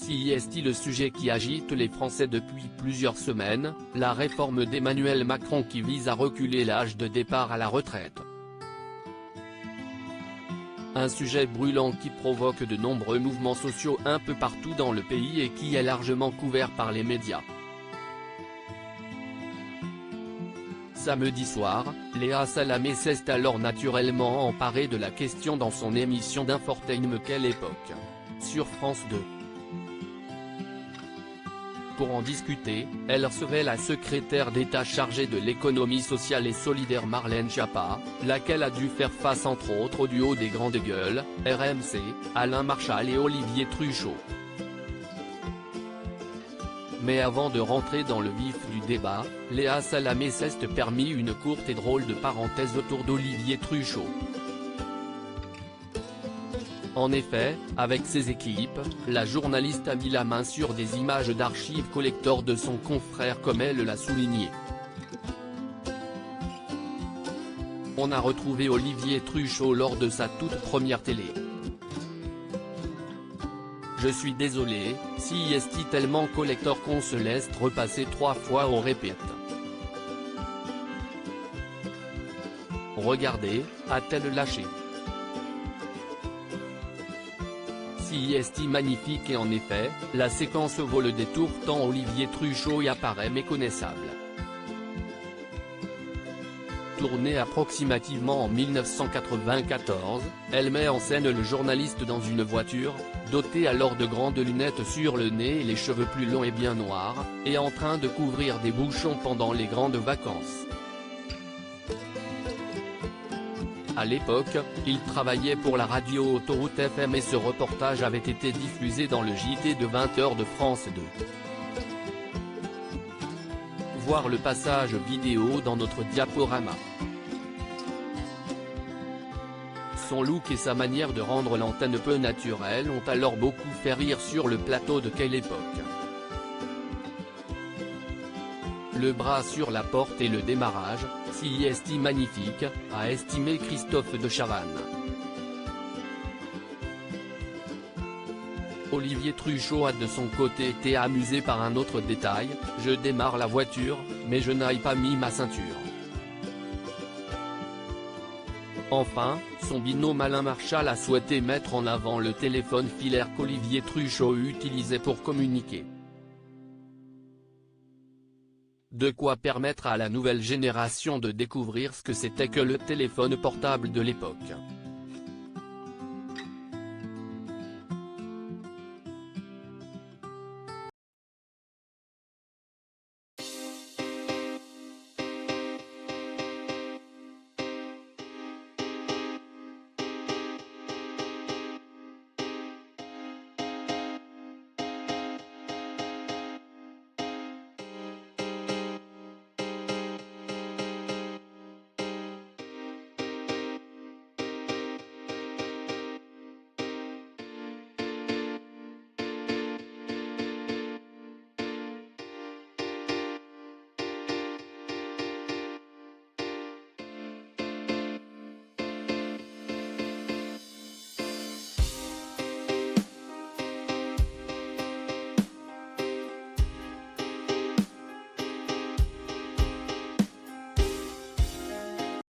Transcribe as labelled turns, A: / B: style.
A: Si est le sujet qui agite les Français depuis plusieurs semaines, la réforme d'Emmanuel Macron qui vise à reculer l'âge de départ à la retraite. Un sujet brûlant qui provoque de nombreux mouvements sociaux un peu partout dans le pays et qui est largement couvert par les médias. Samedi soir, Léa Salamé s'est alors naturellement emparée de la question dans son émission d'infotainment Quelle époque sur France 2. Pour en discuter, elle recevait la secrétaire d'État chargée de l'économie sociale et solidaire Marlène Schiappa, laquelle a dû faire face entre autres au duo des grandes gueules, RMC, Alain Marchal et Olivier Truchot. Mais avant de rentrer dans le vif du débat, Léa Salamé s'est permis une courte et drôle de parenthèse autour d'Olivier Truchot. En effet, avec ses équipes, la journaliste a mis la main sur des images d'archives collector de son confrère comme elle l'a souligné. On a retrouvé Olivier Truchot lors de sa toute première télé. Je suis désolé, si est tellement collector qu'on se laisse repasser 3 fois au répète. Regardez, a-t-elle lâché. Si est magnifique et en effet, la séquence vaut le détour tant Olivier Truchot y apparaît méconnaissable. Tournée approximativement en 1994, elle met en scène le journaliste dans une voiture, doté alors de grandes lunettes sur le nez et les cheveux plus longs et bien noirs, et en train de couvrir des bouchons pendant les grandes vacances. À l'époque, il travaillait pour la radio Autoroute FM et ce reportage avait été diffusé dans le JT de 20h de France 2. Voir le passage vidéo dans notre diaporama. Son look et sa manière de rendre l'antenne peu naturelle ont alors beaucoup fait rire sur le plateau de Quelle époque. Le bras sur la porte et le démarrage, si est magnifique, a estimé Christophe de Chavannes. Olivier Truchot a de son côté été amusé par un autre détail, je démarre la voiture, mais je n'ai pas mis ma ceinture. Enfin, son binôme Alain Marchal a souhaité mettre en avant le téléphone filaire qu'Olivier Truchot utilisait pour communiquer. De quoi permettre à la nouvelle génération de découvrir ce que c'était que le téléphone portable de l'époque.